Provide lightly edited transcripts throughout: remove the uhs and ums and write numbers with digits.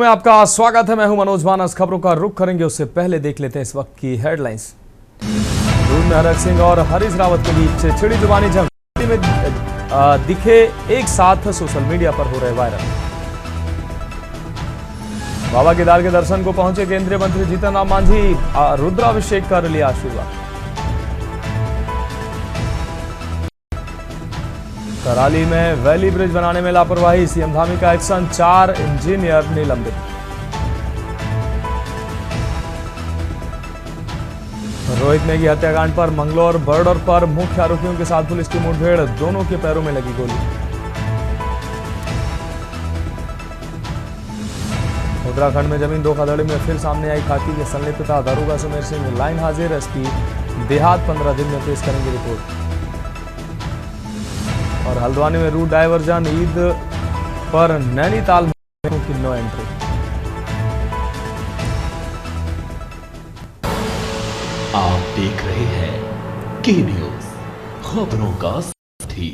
में आपका स्वागत है। मैं हूं मनोज मानस। खबरों का रुख करेंगे उससे पहले देख लेते हैं इस वक्त की हेडलाइंस। दूध में हरक सिंह और हरीश रावत के बीच छिड़ी जुबानी जंग में दिखे एक साथ सोशल मीडिया पर हो रहे वायरल। बाबा केदार के दर्शन को पहुंचे केंद्रीय मंत्री जीतन राम मांझी, रुद्राभिषेक कर लिया आशीर्वाद। कराली में वैली ब्रिज बनाने में लापरवाही, सीएम धामी का एक्शन, 4 इंजीनियर निलंबित। रोहित नेगी हत्याकांड पर मंगलौर बॉर्डर पर मुख्य आरोपियों के साथ पुलिस की मुठभेड़, दोनों के पैरों में लगी गोली। उत्तराखंड में जमीन धोखाधड़ी में फिर सामने आई खाकी की संलिप्तता, दारोगा सुमेर सिंह लाइन हाजिर, एसपी देहात 15 दिन में पेश करेंगे रिपोर्ट। और हल्द्वानी में रूट डायवर्जन, ईद पर नैनीताल में की नो एंट्री। आप देख रहे हैं के न्यूज, खबरों का साथी।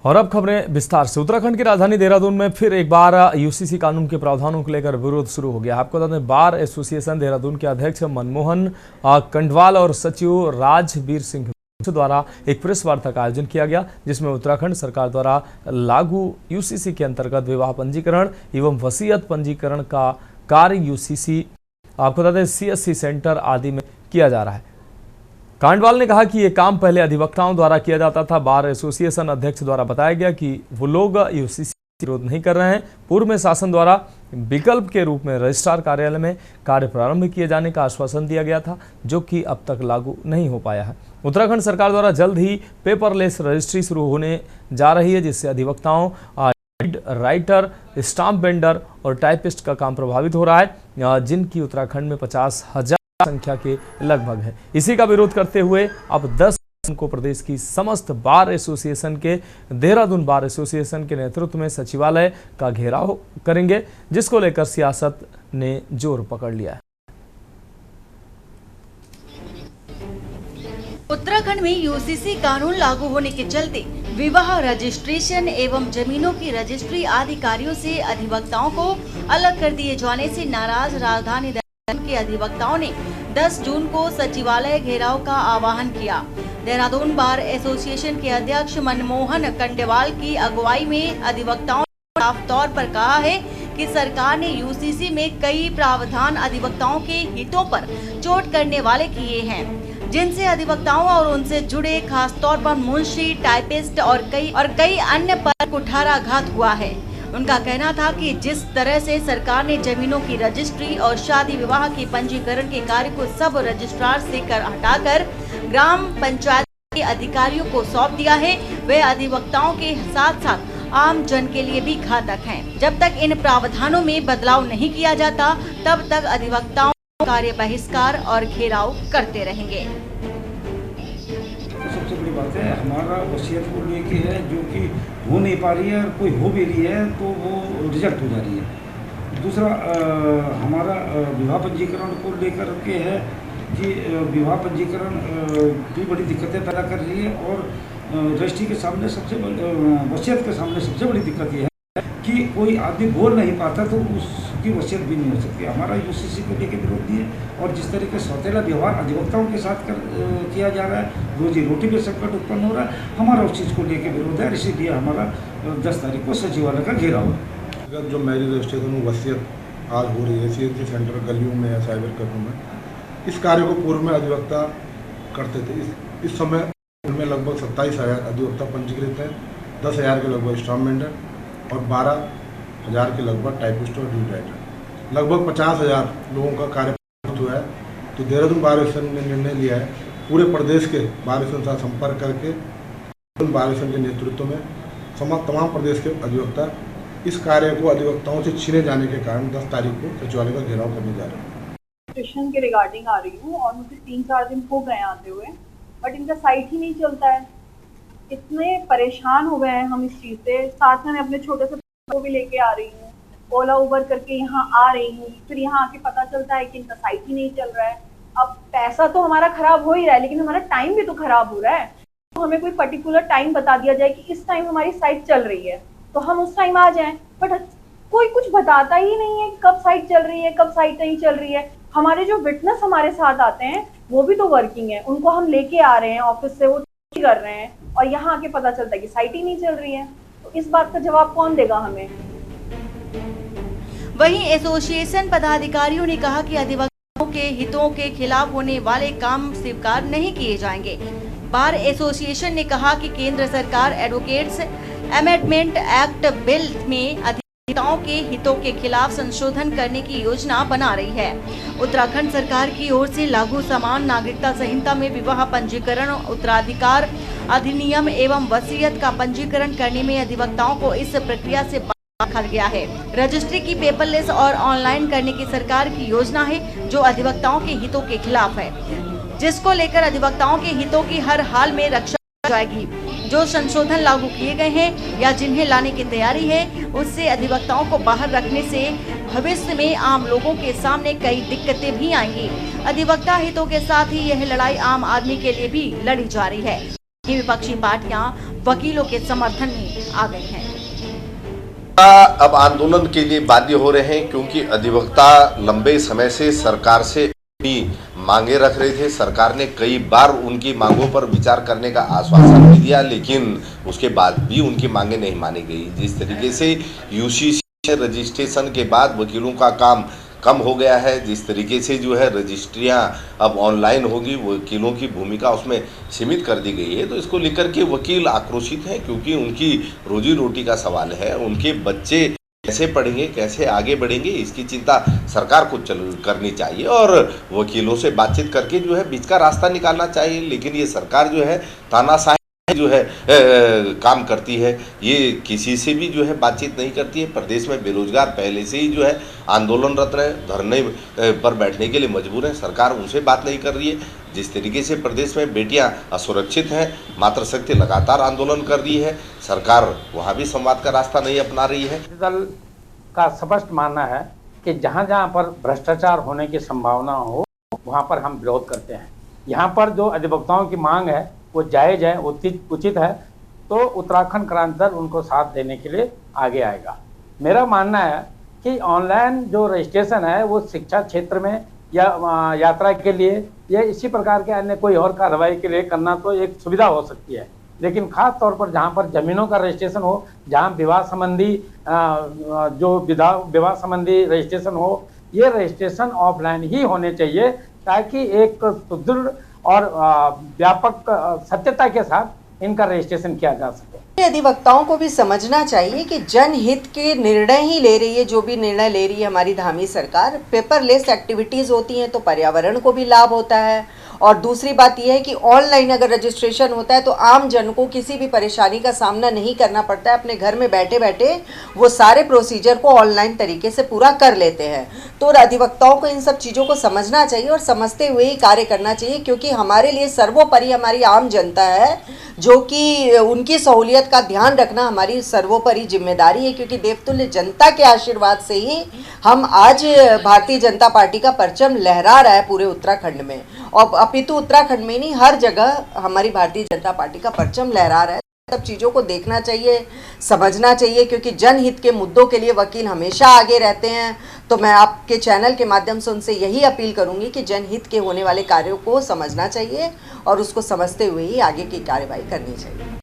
और अब खबरें विस्तार से। उत्तराखंड की राजधानी देहरादून में फिर एक बार यूसीसी कानून के प्रावधानों को लेकर विरोध शुरू हो गया। आपको बता दें, बार एसोसिएशन देहरादून के अध्यक्ष मनमोहन कंडवाल और सचिव राजवीर सिंह द्वारा एक प्रेस वार्ता का आयोजन किया गया, जिसमें उत्तराखंड सरकार द्वारा लागू यूसीसी के अंतर्गत विवाह पंजीकरण एवं वसीयत पंजीकरण का कार्य यूसीसी, आपको बता दें, सीएससी सेंटर आदि में किया जा रहा है। कांडवाल ने कहा कि यह काम पहले अधिवक्ताओं द्वारा किया जाता था। बार एसोसिएशन अध्यक्ष द्वारा बताया गया कि वो लोग यूसीसी विरोध नहीं कर रहे हैं। पूर्व में शासन द्वारा विकल्प के रूप में रजिस्ट्रार कार्यालय में कार्य प्रारंभ किए जाने का आश्वासन दिया गया था, जो कि अब तक लागू नहीं हो पाया है। उत्तराखंड सरकार द्वारा जल्द ही पेपरलेस रजिस्ट्री शुरू होने जा रही है, जिससे अधिवक्ताओं, राइटर, स्टाम्प बेंडर और टाइपिस्ट का काम प्रभावित हो रहा है, जिनकी उत्तराखंड में 50,000 संख्या के लगभग है। इसी का विरोध करते हुए अब 10 को प्रदेश की समस्त बार एसोसिएशन के देहरादून बार एसोसिएशन के नेतृत्व में सचिवालय का घेराव करेंगे, जिसको लेकर सियासत ने जोर पकड़ लिया है। उत्तराखंड में यूसीसी कानून लागू होने के चलते विवाह रजिस्ट्रेशन एवं जमीनों की रजिस्ट्री आदि कार्यों से अधिवक्ताओं को अलग कर दिए जाने से नाराज राजधानी देहरादून के अधिवक्ताओं ने 10 जून को सचिवालय घेराव का आह्वान किया। देहरादून बार एसोसिएशन के अध्यक्ष मनमोहन कंडेवाल की अगुवाई में अधिवक्ताओं ने साफ तौर पर कहा है कि सरकार ने यूसीसी में कई प्रावधान अधिवक्ताओं के हितों पर चोट करने वाले किए हैं, जिनसे अधिवक्ताओं और उनसे जुड़े खास तौर पर मुंशी, टाइपिस्ट और कई अन्य पर कुठाराघात हुआ है। उनका कहना था कि जिस तरह से सरकार ने जमीनों की रजिस्ट्री और शादी विवाह के पंजीकरण के कार्य को सब रजिस्ट्रार से हटाकर ग्राम पंचायत के अधिकारियों को सौंप दिया है, वे अधिवक्ताओं के साथ साथ आम जन के लिए भी घातक हैं। जब तक इन प्रावधानों में बदलाव नहीं किया जाता, तब तक अधिवक्ताओं कार्य बहिष्कार और घेराव करते रहेंगे। सबसे बड़ी बात है, हमारा वसीयत को लेके है जो कि हो नहीं पा रही है, और कोई हो भी रही है तो वो रिजेक्ट हो जा रही है। दूसरा हमारा विवाह पंजीकरण को लेकर के है कि विवाह पंजीकरण भी बड़ी दिक्कतें पैदा कर रही है, और रजिस्ट्री के सामने वसीयत के सामने सबसे बड़ी दिक्कत ये है कि कोई आदमी बोल नहीं पाता तो उसकी वसीयत भी नहीं हो सकती। हमारा यूसीसी को लेकर विरोध नहीं है, और जिस तरीके से सौतेला व्यवहार अधिवक्ताओं के साथ किया जा रहा है, रोजी रोटी में संकट उत्पन्न हो रहा है, हमारा उस चीज़ को लेकर विरोध है। इसीलिए हमारा 10 तारीख को सचिवालय का घेराव है। जो मैरिज रजिस्ट्रेशन में वसीयत आज हो रही है सीएससी सेंटर गलियों में या साइबर कैफे में, इस कार्य को पूर्व में अधिवक्ता करते थे। इस समय उनमें लगभग 27,000 अधिवक्ता पंजीकृत हैं, 10,000 के लगभग स्टाम्प बेंडर और 12,000 के लगभग टाइपिस्ट और ड्यू राइटर, लगभग 50,000 लोगों का कार्य हुआ है। तो देहरादून बार एसोसिएशन ने निर्णय लिया है पूरे प्रदेश के बार एसोसिएशन से संपर्क करके बार एसोसिएशन के नेतृत्व में तमाम प्रदेश के अधिवक्ता इस कार्य को अधिवक्ताओं से छीने जाने के कारण 10 तारीख को सचिवालय का घेराव करने जा रहे हैं। रजिस्ट्रेशन के रिगार्डिंग आ रही हूँ, और मुझे 3-4 दिन हो गए आते हुए, बट इनका साइट ही नहीं चलता है। इतने परेशान हो गए हैं हम इस चीज़ से। साथ में मैं अपने छोटे से को भी लेके आ रही हूँ, ओला उबर करके यहाँ आ रही हूँ, फिर यहाँ आके पता चलता है कि इनका साइट ही नहीं चल रहा है। अब पैसा तो हमारा खराब हो ही रहा है, लेकिन हमारा टाइम भी तो खराब हो रहा है। तो हमें कोई पर्टिकुलर टाइम बता दिया जाए कि इस टाइम हमारी साइट चल रही है, तो हम उस टाइम आ जाएं। बट कोई कुछ बताता ही नहीं है कब साइट चल रही है, कब साइट नहीं चल रही है। हमारे जो विटनेस हमारे साथ आते हैं वो भी तो वर्किंग है, उनको हम लेके आ रहे हैं ऑफिस से, वो कर रहे हैं, और यहाँ आके पता चलता है कि साइट ही नहीं चल रही है। तो इस बात का जवाब कौन देगा हमें? वहीं एसोसिएशन पदाधिकारियों ने कहा कि अधिवक्ताओं के हितों के खिलाफ होने वाले काम स्वीकार नहीं किए जाएंगे। बार एसोसिएशन ने कहा कि केंद्र सरकार एडवोकेट्स अमेंडमेंट एक्ट बिल में अधिवक्ताओं के हितों के खिलाफ संशोधन करने की योजना बना रही है। उत्तराखंड सरकार की ओर से लागू समान नागरिकता संहिता में विवाह पंजीकरण, उत्तराधिकार अधिनियम एवं वसीयत का पंजीकरण करने में अधिवक्ताओं को इस प्रक्रिया से रखा गया है। रजिस्ट्री की पेपरलेस और ऑनलाइन करने की सरकार की योजना है जो अधिवक्ताओं के हितों के खिलाफ है, जिसको लेकर अधिवक्ताओं के हितों की हर हाल में रक्षा की जाएगी। जो संशोधन लागू किए गए हैं या जिन्हें लाने की तैयारी है, उससे अधिवक्ताओं को बाहर रखने से भविष्य में आम लोगों के सामने कई दिक्कतें भी आएंगी। अधिवक्ता हितों के साथ ही यह लड़ाई आम आदमी के लिए भी लड़ी जा रही है। विपक्षी पार्टियां वकीलों के समर्थन में आ गई हैं। अब आंदोलन के लिए बाध्य हो रहे हैं क्योंकि अधिवक्ता लंबे समय से सरकार से अपनी मांगे रख रहे थे। सरकार ने कई बार उनकी मांगों पर विचार करने का आश्वासन भी दिया, लेकिन उसके बाद भी उनकी मांगे नहीं मानी गई। जिस तरीके से यूसीसी रजिस्ट्रेशन के बाद वकीलों का काम कम हो गया है, जिस तरीके से जो है रजिस्ट्रियां अब ऑनलाइन होगी, वकीलों की भूमिका उसमें सीमित कर दी गई है, तो इसको लेकर के वकील आक्रोशित हैं क्योंकि उनकी रोजी रोटी का सवाल है। उनके बच्चे कैसे पढ़ेंगे, कैसे आगे बढ़ेंगे, इसकी चिंता सरकार को करनी चाहिए और वकीलों से बातचीत करके जो है बीच का रास्ता निकालना चाहिए। लेकिन ये सरकार जो है तानाशाही जो है काम करती है, ये किसी से भी जो है बातचीत नहीं करती है। प्रदेश में बेरोजगार पहले से ही जो है आंदोलनरत रहे, धरने पर बैठने के लिए मजबूर हैं, सरकार उनसे बात नहीं कर रही है। जिस तरीके से प्रदेश में बेटियां असुरक्षित हैं, मातृशक्ति लगातार आंदोलन कर रही है, सरकार वहाँ भी संवाद का रास्ता नहीं अपना रही है। दल का स्पष्ट मानना है कि जहाँ जहाँ पर भ्रष्टाचार होने की संभावना हो वहाँ पर हम विरोध करते हैं। यहाँ पर जो अधिवक्ताओं की मांग है वो जायज़ है, उचित है, तो उत्तराखंड क्रांति दल उनको साथ देने के लिए आगे आएगा। मेरा मानना है कि ऑनलाइन जो रजिस्ट्रेशन है वो शिक्षा क्षेत्र में या यात्रा के लिए या इसी प्रकार के अन्य कोई और कार्रवाई के लिए करना तो एक सुविधा हो सकती है, लेकिन खास तौर पर जहाँ पर जमीनों का रजिस्ट्रेशन हो, जहाँ विवाह संबंधी विवाह संबंधी रजिस्ट्रेशन हो, ये रजिस्ट्रेशन ऑफलाइन ही होने चाहिए ताकि एक सुदृढ़ और व्यापक सत्यता के साथ इनका रजिस्ट्रेशन किया जा सके। अधिवक्ताओं को भी समझना चाहिए कि जनहित के निर्णय ही ले रही है, जो भी निर्णय ले रही है हमारी धामी सरकार। पेपरलेस एक्टिविटीज़ होती हैं तो पर्यावरण को भी लाभ होता है, और दूसरी बात यह है कि ऑनलाइन अगर रजिस्ट्रेशन होता है तो आम जन को किसी भी परेशानी का सामना नहीं करना पड़ता है। अपने घर में बैठे बैठे वो सारे प्रोसीजर को ऑनलाइन तरीके से पूरा कर लेते हैं। तो अधिवक्ताओं को इन सब चीज़ों को समझना चाहिए और समझते हुए ही कार्य करना चाहिए, क्योंकि हमारे लिए सर्वोपरि हमारी आम जनता है, जो कि उनकी सहूलियत का ध्यान रखना हमारी सर्वोपरि जिम्मेदारी है। क्योंकि देवतुल्य जनता के आशीर्वाद से ही हम आज भारतीय जनता पार्टी का परचम लहरा रहा है पूरे उत्तराखंड में, और अपितु उत्तराखंड में नहीं हर जगह हमारी भारतीय जनता पार्टी का परचम लहरा रहा है। सब चीज़ों को देखना चाहिए, समझना चाहिए, क्योंकि जनहित के मुद्दों के लिए वकील हमेशा आगे रहते हैं। तो मैं आपके चैनल के माध्यम से उनसे यही अपील करूंगी कि जनहित के होने वाले कार्यों को समझना चाहिए और उसको समझते हुए ही आगे की कार्रवाई करनी चाहिए।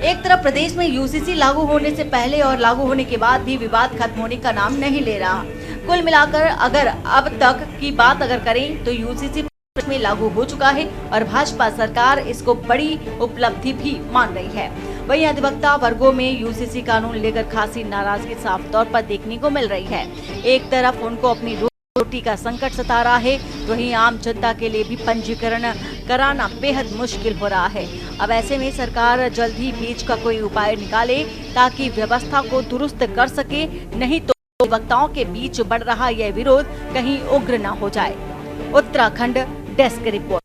एक तरफ प्रदेश में यूसीसी लागू होने से पहले और लागू होने के बाद भी विवाद खत्म होने का नाम नहीं ले रहा। कुल मिलाकर अगर अब तक की बात करें तो यूसीसी में लागू हो चुका है और भाजपा सरकार इसको बड़ी उपलब्धि भी मान रही है। वहीं अधिवक्ता वर्गों में यूसीसी कानून लेकर खासी नाराजगी साफ तौर पर देखने को मिल रही है। एक तरफ उनको अपनी रोटी का संकट सता रहा है, वहीं आम जनता के लिए भी पंजीकरण कराना बेहद मुश्किल हो रहा है। अब ऐसे में सरकार जल्द ही बीच का कोई उपाय निकाले ताकि व्यवस्था को दुरुस्त कर सके, नहीं तो अधिवक्ताओं के बीच बढ़ रहा यह विरोध कहीं उग्र न हो जाए। Uttarakhand desk report.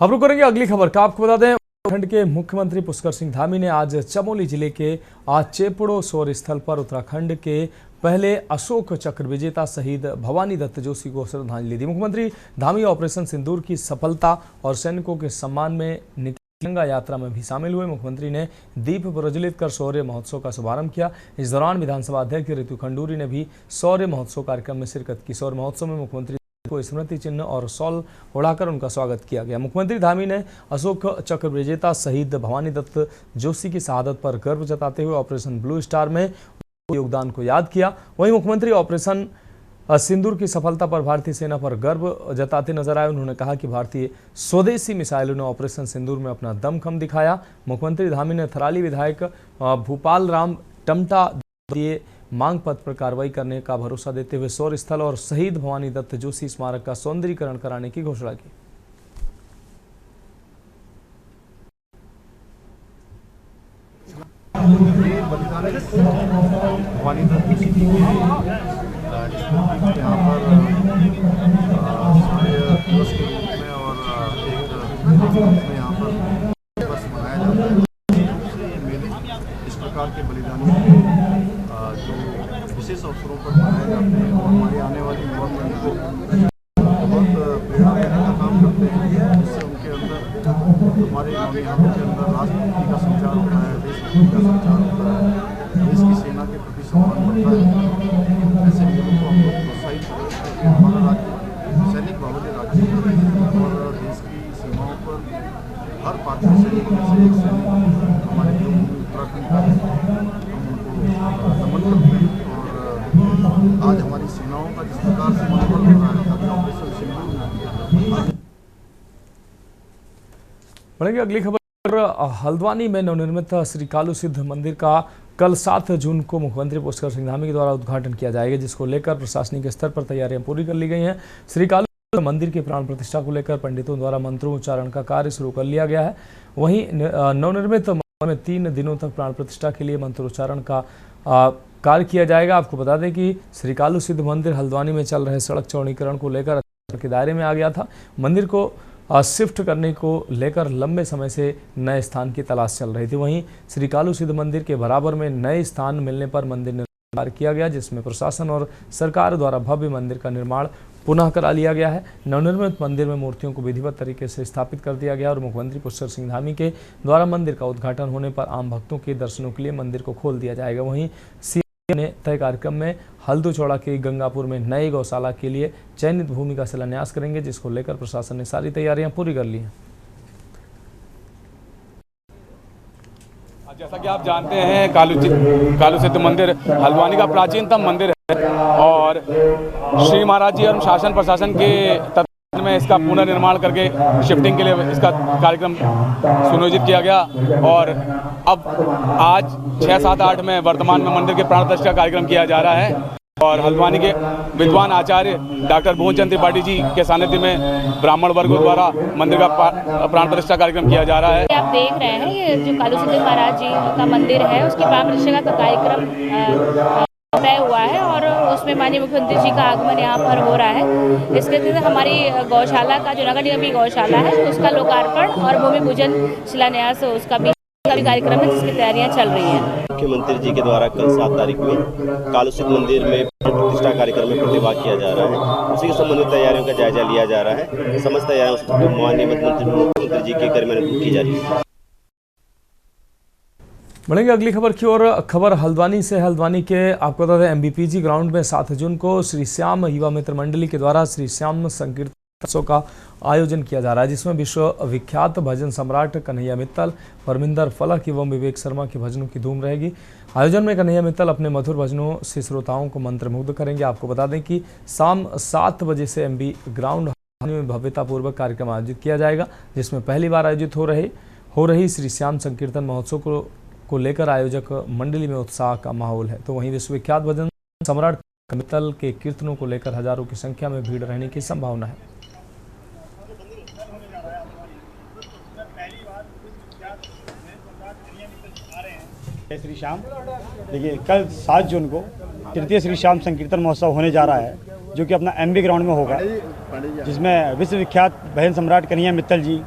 अब रुक करेंगे अगली खबर का। आपको बता दें, उत्तराखंड के मुख्यमंत्री पुष्कर सिंह धामी ने आज चमोली जिले के चेपड़ो सौर स्थल पर उत्तराखंड के पहले अशोक चक्र विजेता शहीद भवानी दत्त जोशी को श्रद्धांजलि दी। मुख्यमंत्री धामी ऑपरेशन सिंदूर की सफलता और सैनिकों के सम्मान में निकली तिरंगा यात्रा में भी शामिल हुए। मुख्यमंत्री ने दीप प्रज्वलित कर शौर्य महोत्सव का शुभारंभ किया। इस दौरान विधानसभा अध्यक्ष ऋतु खंडूरी ने भी शौर्य महोत्सव कार्यक्रम में शिरकत की। शौर्य महोत्सव में मुख्यमंत्री को स्मृति चिन्ह और शॉल ओढ़ाकर उनका स्वागत किया गया। मुख्यमंत्री धामी ने अशोक चक्र विजेता शहीद भवानी दत्त जोशी की शहादत पर गर्व जताते हुए ऑपरेशन ब्लू स्टार में योगदान को याद किया। वहीं मुख्यमंत्री ऑपरेशन सिंदूर की सफलता पर भारतीय सेना पर गर्व जताते नजर आए। उन्होंने कहा कि भारतीय स्वदेशी मिसाइलों ने ऑपरेशन सिंदूर में अपना दमखम दिखाया। मुख्यमंत्री धामी ने थराली विधायक भूपाल राम टमटा दिए मांग पत्र पर कार्रवाई करने का भरोसा देते हुए शौर्य स्थल और शहीद भवानी दत्त जोशी स्मारक का सौंदर्यीकरण कराने की घोषणा की। भवानी दत्त जोशी जी के यहाँ पर शौर्य दिवस के रूप में और एक मेले के रूप में यहाँ पर दिवस मनाया जाता है। ये मेले इस प्रकार के बलिदानियों के जो विशेष अवसरों पर मनाए जाते हैं और हमारी आने वाली युवा पीढ़ी को बहुत प्रेरणा देने का काम करते हैं, जिससे उनके अंदर हमारे नौनिहालों के अंदर राष्ट्रभक्ति का संचार होता है, देशभक्ति का संचार होता है, देश की सेना के प्रति सम्मान बढ़ता है। ऐसे मेलों को हम लोग प्रोत्साहित करें ताकि हमारा राज्य सैनिक बाहुल्य राज्य और देश की सीमाओं पर हर भारतीय सैनिक में से एक सैनिक हमारे जो उत्तराखंड का है, हम उनको नमन करते हैं। और आज हमारी सेनाओं का जिस प्रकार से मनोबल हो रहा है अभी ऑपरेशन सिंदूर में। बढ़ेंगे अगली खबर। हल्द्वानी में नवनिर्मित श्री कालू सिद्ध मंदिर का कल 7 जून को मुख्यमंत्री पुष्कर सिंह धामी के द्वारा उद्घाटन किया जाएगा, जिसको लेकर प्रशासनिक स्तर पर तैयारियां पूरी कर ली गई हैं। श्री कालू मंदिर की प्राण प्रतिष्ठा को लेकर पंडितों द्वारा मंत्रोच्चारण का कार्य शुरू कर लिया गया है। वहीं नवनिर्मित मंदिर में 3 दिनों तक प्राण प्रतिष्ठा के लिए मंत्रोच्चारण का कार्य किया जाएगा। आपको बता दें कि श्री कालू सिद्ध मंदिर हल्द्वानी में चल रहे सड़क चौड़ीकरण को लेकर के दायरे में आ गया था। मंदिर को शिफ्ट करने को लेकर लंबे समय से नए स्थान की तलाश चल रही थी। वहीं श्री कालू सिद्ध मंदिर के बराबर में नए स्थान मिलने पर मंदिर निर्माण किया गया, जिसमें प्रशासन और सरकार द्वारा भव्य मंदिर का निर्माण पुनः करा लिया गया है। नवनिर्मित मंदिर में मूर्तियों को विधिवत तरीके से स्थापित कर दिया गया और मुख्यमंत्री पुष्कर सिंह धामी के द्वारा मंदिर का उद्घाटन होने पर आम भक्तों के दर्शनों के लिए मंदिर को खोल दिया जाएगा। वहीं ने तय कार्यक्रम में हल्दूचौड़ा के गंगापुर में नई गौशाला के लिए चयनित भूमि का शिलान्यास करेंगे, जिसको लेकर प्रशासन ने सारी तैयारियां पूरी कर ली हैं। जैसा कि आप जानते हैं कालू सिद्ध मंदिर हल्द्वानी का प्राचीनतम मंदिर है और श्री महाराज जी और शासन प्रशासन के तत्वावधान में इसका पुनर्निर्माण करके शिफ्टिंग के लिए इसका कार्यक्रम सुनियोजित किया गया और अब आज 6, 7, 8 में वर्तमान में मंदिर के प्राण प्रतिष्ठा कार्यक्रम किया जा रहा है और हल्द्वानी के विद्वान आचार्य डॉक्टर भुवनचंद त्रिपाठी जी के सानिध्य में ब्राह्मण वर्गों द्वारा मंदिर का प्राण प्रतिष्ठा कार्यक्रम किया जा रहा है। आप देख रहे हैं ये जो कालू सिद्ध महाराज जी का मंदिर है उसकी प्राण प्रतिष्ठा का कार्यक्रम तय हुआ है और उसमें माननीय मुख्यमंत्री जी का आगमन यहाँ पर हो रहा है। इसके तहत हमारी गौशाला का जो नगर निगम की गौशाला है उसका लोकार्पण और भूमि पूजन शिलान्यास उसका भी कार्यक्रम है, जिसकी तैयारियां चल रही हैं। मुख्यमंत्री जी के द्वारा कल 7 तारीख में कालू सिद्ध मंदिर में प्रतिष्ठा कार्यक्रम में प्रतिभाग किया जा रहा है। उसी के संबंध में तैयारियों का जायजा लिया जा रहा है। समस्त तैयारियां माननीय मुख्यमंत्री जी के कार्यान्वयन की जा रही है। बढ़ेंगे अगली खबर की ओर। खबर हल्द्वानी से। हल्द्वानी के आपको बता दें MBPG ग्राउंड में 7 जून को श्री श्याम युवा मित्र मंडली के द्वारा श्री श्याम संकीर्तन उत्सव का आयोजन किया जा रहा है, जिसमें विश्व विख्यात भजन सम्राट कन्हैया मित्तल, परमिंदर फलक एवं विवेक शर्मा के भजनों की धूम रहेगी। आयोजन में कन्हैया मित्तल अपने मधुर भजनों से श्रोताओं को मंत्रमुग्ध करेंगे। आपको बता दें कि शाम 7 बजे से MB ग्राउंड में भव्यतापूर्वक कार्यक्रम आयोजित किया जाएगा, जिसमें पहली बार आयोजित हो रही श्री श्याम संकीर्तन महोत्सव को लेकर आयोजक मंडली में उत्साह का माहौल है। तो वहीं विश्वविख्यात भजन सम्राट मित्तल के कीर्तनों को लेकर हजारों की संख्या में भीड़ रहने की संभावना है। श्री श्याम देखिए, कल 7 जून को तृतीय श्री श्याम संकीर्तन महोत्सव होने जा रहा है, जो कि अपना MB ग्राउंड में होगा, जिसमें विश्व विख्यात भजन सम्राट कन्हैया मित्तल जी,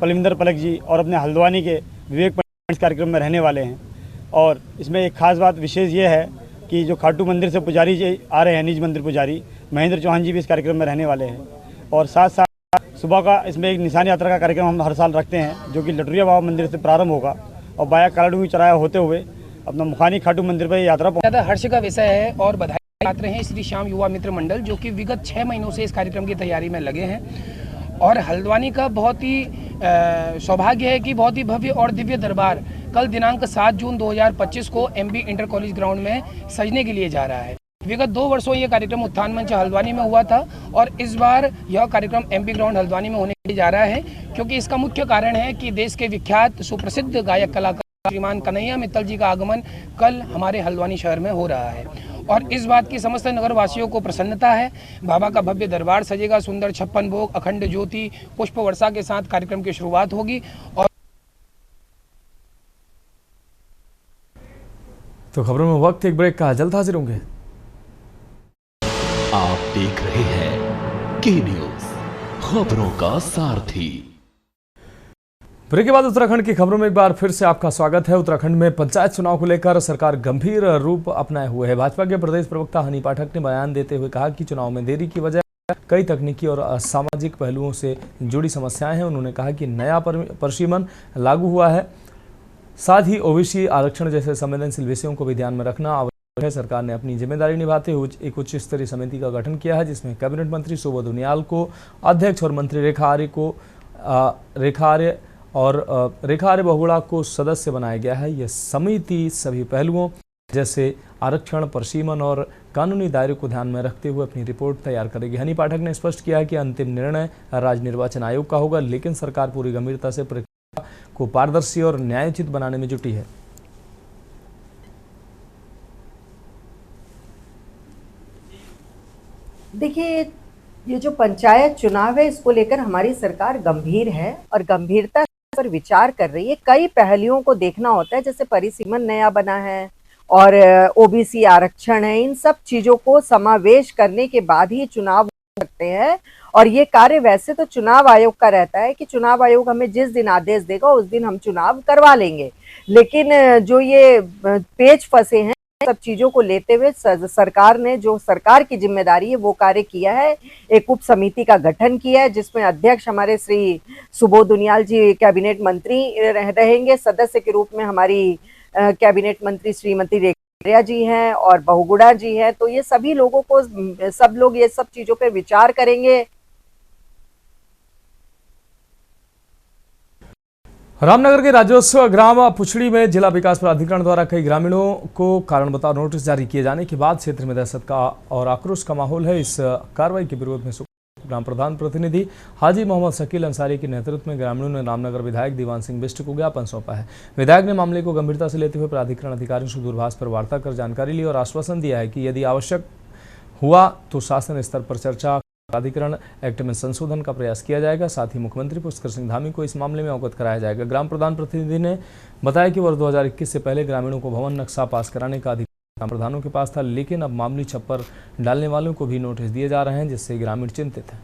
परमिंदर फलक जी और अपने हल्द्वानी के विवेक पंडित कार्यक्रम में रहने वाले हैं। और इसमें एक खास बात विशेष ये है कि जो खाटू मंदिर से पुजारी जी आ रहे हैं, निज मंदिर पुजारी महेंद्र चौहान जी भी इस कार्यक्रम में रहने वाले हैं। और साथ साथ सुबह का इसमें एक निशान यात्रा का कार्यक्रम हम हर साल रखते हैं, जो कि लटुरिया बाबा मंदिर से प्रारंभ होगा और बाया कालाडूंगी चौराहा होते हुए अपना मुखानी खाटू मंदिर पर यात्रा ज़्यादा हर्ष का विषय है और बधाई पात्र हैं श्री श्याम युवा मित्र मंडल, जो कि विगत 6 महीनों से इस कार्यक्रम की तैयारी में लगे हैं। और हल्द्वानी का बहुत ही सौभाग्य है कि बहुत ही भव्य और दिव्य दरबार कल दिनांक 7 जून 2025 को एमबी इंटर कॉलेज ग्राउंड में सजने के लिए जा रहा है। विगत 2 वर्षों ये कार्यक्रम उत्थान मंच हल्द्वानी में हुआ था और इस बार यह कार्यक्रम एमपी ग्राउंड हल्द्वानी में होने के लिए जा रहा है, क्योंकि इसका मुख्य कारण है कि देश के विख्यात सुप्रसिद्ध गायक कलाकार श्रीमान कन्हैया मित्तल जी का आगमन कल हमारे हल्द्वानी शहर में हो रहा है और इस बात की समस्त नगरवासियों को प्रसन्नता है। बाबा का भव्य दरबार सजेगा, सुंदर 56 भोग, अखंड ज्योति, पुष्प वर्षा के साथ कार्यक्रम की शुरुआत होगी। और तो खबरों में वक्त एक ब्रेक का, जल्द हाजिर होंगे। आप देख रहे हैं के न्यूज, खबरों का सारथी। ब्रेक के बाद उत्तराखंड की खबरों में एक बार फिर से आपका स्वागत है। उत्तराखंड में पंचायत चुनाव को लेकर सरकार गंभीर रूप अपनाए हुए है। भाजपा के प्रदेश प्रवक्ता हनी पाठक ने बयान देते हुए कहा कि चुनाव में देरी की वजह कई तकनीकी और सामाजिक पहलुओं से जुड़ी समस्याएं हैं। उन्होंने कहा कि नया परिसीमन लागू हुआ है, साथ ही ओबीसी आरक्षण जैसे संवेदनशील विषयों को भी ध्यान में रखना आवश्यक है। सरकार ने अपनी जिम्मेदारी निभाते हुए एक उच्च स्तरीय समिति का गठन किया है, जिसमें कैबिनेट मंत्री सुबोध उनियाल को अध्यक्ष और मंत्री रेखा आर्य बहुगुणा को सदस्य बनाया गया है। यह समिति सभी पहलुओं जैसे आरक्षण, परिसीमन और कानूनी दायरे को ध्यान में रखते हुए अपनी रिपोर्ट तैयार करेगी। हनी पाठक ने स्पष्ट किया है कि अंतिम निर्णय राज्य निर्वाचन आयोग का होगा, लेकिन सरकार पूरी गंभीरता से प्रक्रिया को पारदर्शी और न्यायोचित बनाने में जुटी है। देखिए, ये जो पंचायत चुनाव है इसको लेकर हमारी सरकार गंभीर है और गंभीरता पर विचार कर रही है। कई पहलुओं को देखना होता है, जैसे परिसीमन नया बना है और ओबीसी आरक्षण है। इन सब चीजों को समावेश करने के बाद ही चुनाव हो सकते हैं और ये कार्य वैसे तो चुनाव आयोग का रहता है कि चुनाव आयोग हमें जिस दिन आदेश देगा उस दिन हम चुनाव करवा लेंगे, लेकिन जो ये पेच फंसे हैं सब चीजों को लेते हुए सरकार ने जो सरकार की जिम्मेदारी है वो कार्य किया है। एक उप समिति का गठन किया है, जिसमें अध्यक्ष हमारे श्री सुबोध उनियाल जी कैबिनेट मंत्री रहेंगे। सदस्य के रूप में हमारी कैबिनेट मंत्री श्रीमती रेखा जी हैं और बहुगुणा जी हैं। तो ये सभी लोगों को, सब लोग ये सब चीजों पर विचार करेंगे। रामनगर के राज्योत्सव ग्राम पुछड़ी में जिला विकास प्राधिकरण द्वारा कई ग्रामीणों को कारण बताओ नोटिस जारी किए जाने के बाद क्षेत्र में दहशत का और आक्रोश का माहौल है। इस कार्रवाई के विरोध में ग्राम प्रधान प्रतिनिधि हाजी मोहम्मद शकील अंसारी के नेतृत्व में ग्रामीणों ने रामनगर विधायक दीवान सिंह बिष्ट को ज्ञापन सौंपा है। विधायक ने मामले को गंभीरता से लेते हुए प्राधिकरण अधिकारियों से दूरभाष पर वार्ता कर जानकारी ली और आश्वासन दिया है कि यदि आवश्यक हुआ तो शासन स्तर पर चर्चा, प्राधिकरण एक्ट में संशोधन का प्रयास किया जाएगा। साथ ही मुख्यमंत्री पुष्कर सिंह धामी को इस मामले में अवगत कराया जाएगा। ग्राम प्रधान प्रतिनिधि ने बताया कि वर्ष 2021 से पहले ग्रामीणों को भवन नक्शा पास कराने का अधिकार ग्राम प्रधानों के पास था, लेकिन अब मामूली छप्पर डालने वालों को भी नोटिस दिए जा रहे हैं, जिससे ग्रामीण चिंतित हैं।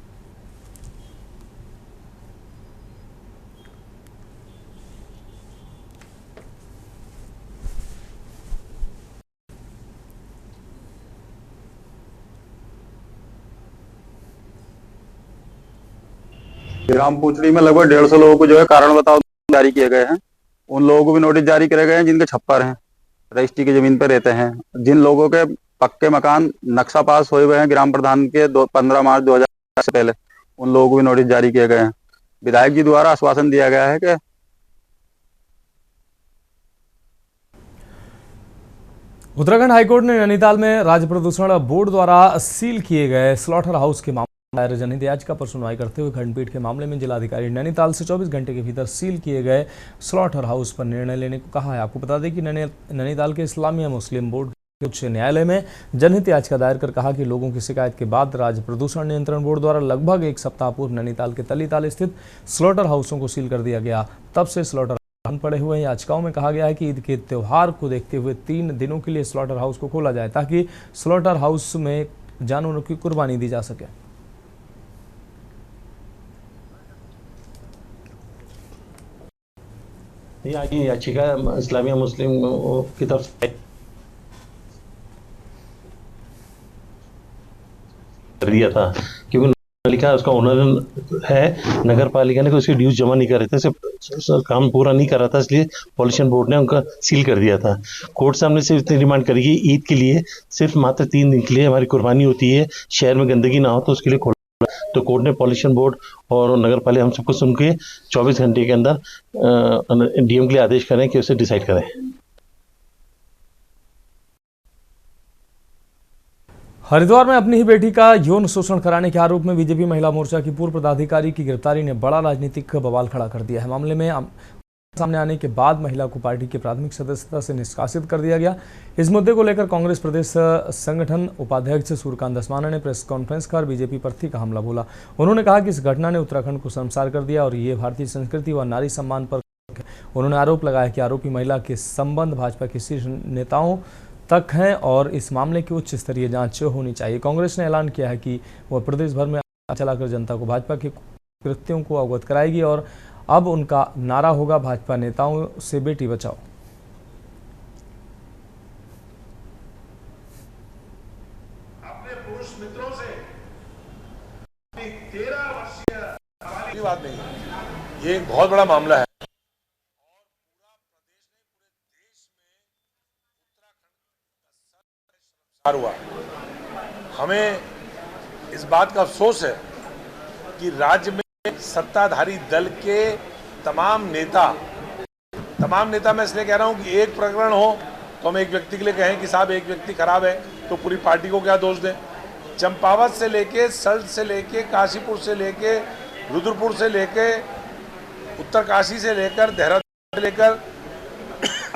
ग्राम पुछड़ी में लगभग 150 लोगों को जो है कारण बताओ जारी किए गए हैं। उन लोगों को भी नोटिस जारी करे गए हैं जिनके छप्पर हैं, रजिस्ट्री की जमीन पर रहते हैं। जिन लोगों के पक्के मकान नक्शा पास हुए हुए हैं ग्राम प्रधान के 15 मार्च 2000 से पहले, उन लोगों को भी नोटिस जारी किए गए हैं। विधायक जी द्वारा आश्वासन दिया गया है कि उत्तराखंड हाईकोर्ट ने नैनीताल में राज्य प्रदूषण बोर्ड द्वारा सील किए गए स्लॉटर हाउस के दायर जनहित याचिका पर सुनवाई करते हुए खंडपीठ के मामले में जिलाधिकारी नैनीताल से 24 घंटे के भीतर सील किए गए स्लॉटर हाउस पर निर्णय लेने को कहा है। आपको बता दें कि नैनीताल के इस्लामिया मुस्लिम बोर्ड के उच्च न्यायालय में जनहित याचिका दायर कर कहा कि लोगों की शिकायत के बाद राज्य प्रदूषण नियंत्रण बोर्ड द्वारा लगभग एक सप्ताह पूर्व नैनीताल के तलीताल स्थित स्लॉटर हाउसों को सील कर दिया गया। तब से स्लॉटर बंद पड़े हुए हैं। याचिकाओं में कहा गया है कि ईद के त्यौहार को देखते हुए 3 दिनों के लिए स्लॉटर हाउस को खोला जाए, ताकि स्लॉटर हाउस में जानवरों की कुर्बानी दी जा सके। ये याचिका इस्लामिया मुस्लिम की तरफ से दिया था, क्योंकि पालिका उसका ओनर है, नगर पालिका ने उसके ड्यूज जमा नहीं कर रहे थे, काम पूरा नहीं कर रहा था, इसलिए पॉल्यूशन बोर्ड ने उनका सील कर दिया था। कोर्ट से हमने सिर्फ इतनी डिमांड करी कि ईद के लिए सिर्फ मात्र 3 दिन के लिए हमारी कुर्बानी होती है, शहर में गंदगी ना हो तो उसके लिए खोला। तो कोर्ट ने पॉल्यूशन बोर्ड और नगर पालिका हम सबको सुन के 24 घंटे के अंदर डीएम के लिए आदेश करें कि उसे डिसाइड करें। हरिद्वार में अपनी ही बेटी का यौन शोषण कराने के आरोप में बीजेपी महिला मोर्चा की पूर्व पदाधिकारी की गिरफ्तारी ने बड़ा राजनीतिक बवाल खड़ा कर दिया है। मामले में सामने आने के बाद महिला को पार्टी की प्राथमिक सदस्यता से निष्कासित कर दिया गया। इस मुद्दे को लेकर कांग्रेस प्रदेश संगठन उपाध्यक्ष सूर्यकांत धस्माना ने प्रेस कॉन्फ्रेंस कर बीजेपी पर तीखा हमला बोला। उन्होंने कहा कि इस घटना ने उत्तराखंड को शर्मसार कर दिया और ये भारतीय संस्कृति व नारी सम्मान पर। उन्होंने आरोप लगाया कि आरोपी महिला के संबंध भाजपा के शीर्ष नेताओं तक हैं और इस मामले की उच्च स्तरीय जांच होनी चाहिए। कांग्रेस ने ऐलान किया है कि वह प्रदेश भर में चलाकर जनता को भाजपा के कृत्यों को अवगत कराएगी और अब उनका नारा होगा भाजपा नेताओं से बेटी बचाओ। अपने पुरुष मित्रों से 13 वर्षीय बात नहीं है, ये एक बहुत बड़ा मामला है। हुआ हमें इस बात का अफसोस है कि राज्य में सत्ताधारी दल के तमाम नेता मैं इसलिए कह रहा हूं कि एक प्रकरण हो तो हम एक व्यक्ति के लिए कहें कि साहब एक व्यक्ति खराब है तो पूरी पार्टी को क्या दोष दें। चंपावत से लेके सल्ट से लेके काशीपुर से लेके रुद्रपुर से लेके उत्तरकाशी से लेकर देहरादून से लेकर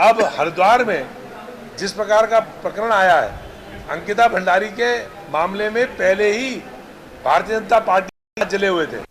अब हरिद्वार में जिस प्रकार का प्रकरण आया है, अंकिता भंडारी के मामले में पहले ही भारतीय जनता पार्टी जले हुए थे।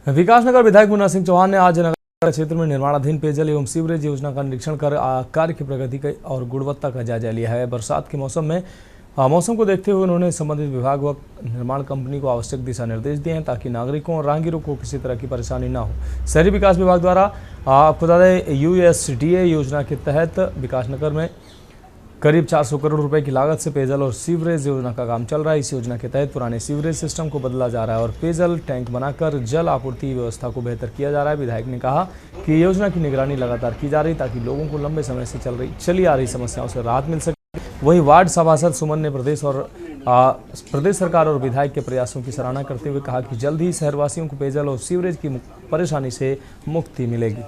विकासनगर विधायक मुन्ना सिंह चौहान ने आज नगर क्षेत्र में निर्माणाधीन पेयजल एवं सीवरेज योजना का निरीक्षण कर कार्य की प्रगति और गुणवत्ता का जायजा लिया है। बरसात के मौसम को देखते हुए उन्होंने संबंधित विभाग व निर्माण कंपनी को आवश्यक दिशा निर्देश दिए हैं ताकि नागरिकों और राहगीरों को किसी तरह की परेशानी न हो। शहरी विकास विभाग द्वारा आपको बता दें USDA योजना के तहत विकासनगर में करीब 400 करोड़ रुपए की लागत से पेयजल और सीवरेज योजना का काम चल रहा है। इस योजना के तहत पुराने सीवरेज सिस्टम को बदला जा रहा है और पेयजल टैंक बनाकर जल आपूर्ति व्यवस्था को बेहतर किया जा रहा है। विधायक ने कहा कि योजना की निगरानी लगातार की जा रही ताकि लोगों को लंबे समय से चली आ रही समस्याओं से राहत मिल सके। वहीं वार्ड सभासद सुमन ने प्रदेश सरकार और विधायक के प्रयासों की सराहना करते हुए कहा कि जल्द ही शहरवासियों को पेयजल और सीवरेज की परेशानी से मुक्ति मिलेगी।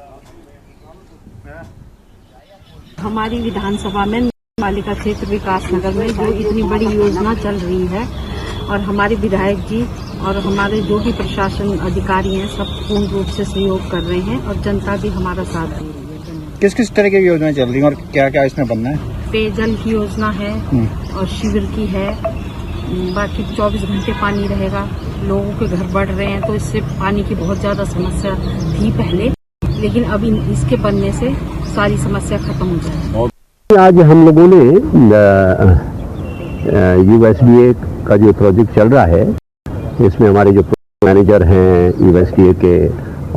हमारी विधानसभा में पालिका क्षेत्र विकासनगर में जो इतनी बड़ी योजना चल रही है और हमारे विधायक जी और हमारे जो भी प्रशासन अधिकारी हैं सब पूर्ण रूप से सहयोग कर रहे हैं और जनता भी हमारा साथ दे रही है। किस किस तरह की योजनाएं चल रही हैं और क्या क्या इसमें बनना है? पेयजल की योजना है और शिविर की है, बाकी 24 घंटे पानी रहेगा। लोगों के घर बढ़ रहे हैं तो इससे पानी की बहुत ज़्यादा समस्या थी पहले, लेकिन अभी इसके बनने से सारी समस्या खत्म हो जाएगी। आज हम लोगों ने USDA का जो प्रोजेक्ट चल रहा है इसमें हमारे जो मैनेजर हैं USDA के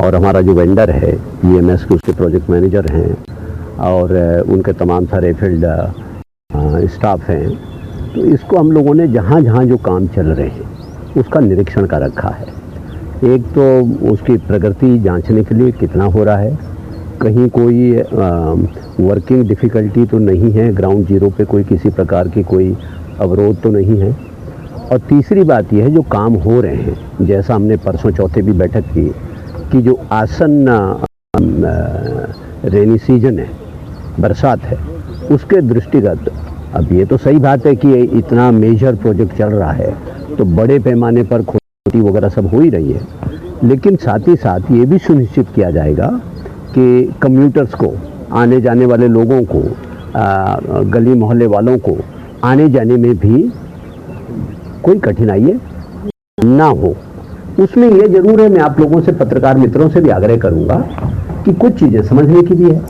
और हमारा जो वेंडर है EMS के उसके प्रोजेक्ट मैनेजर हैं और उनके तमाम सारे फील्ड स्टाफ हैं, तो इसको हम लोगों ने जहाँ जहाँ जो काम चल रहे हैं उसका निरीक्षण कर रखा है। एक तो उसकी प्रगति जांचने के लिए कितना हो रहा है, कहीं कोई वर्किंग डिफ़िकल्टी तो नहीं है, ग्राउंड जीरो पे कोई किसी प्रकार की कोई अवरोध तो नहीं है। और तीसरी बात यह है जो काम हो रहे हैं, जैसा हमने परसों चौथे भी बैठक की कि जो आसन्न रेनी सीजन है, बरसात है, उसके दृष्टिगत अब ये तो सही बात है कि इतना मेजर प्रोजेक्ट चल रहा है तो बड़े पैमाने पर खोटी वगैरह सब हो ही रही है, लेकिन साथ ही साथ ये भी सुनिश्चित किया जाएगा कि कम्यूटर्स को, आने जाने वाले लोगों को, गली मोहल्ले वालों को आने जाने में भी कोई कठिनाई ना हो। उसमें ये जरूर है, मैं आप लोगों से, पत्रकार मित्रों से भी आग्रह करूंगा कि कुछ चीज़ें समझने की भी है।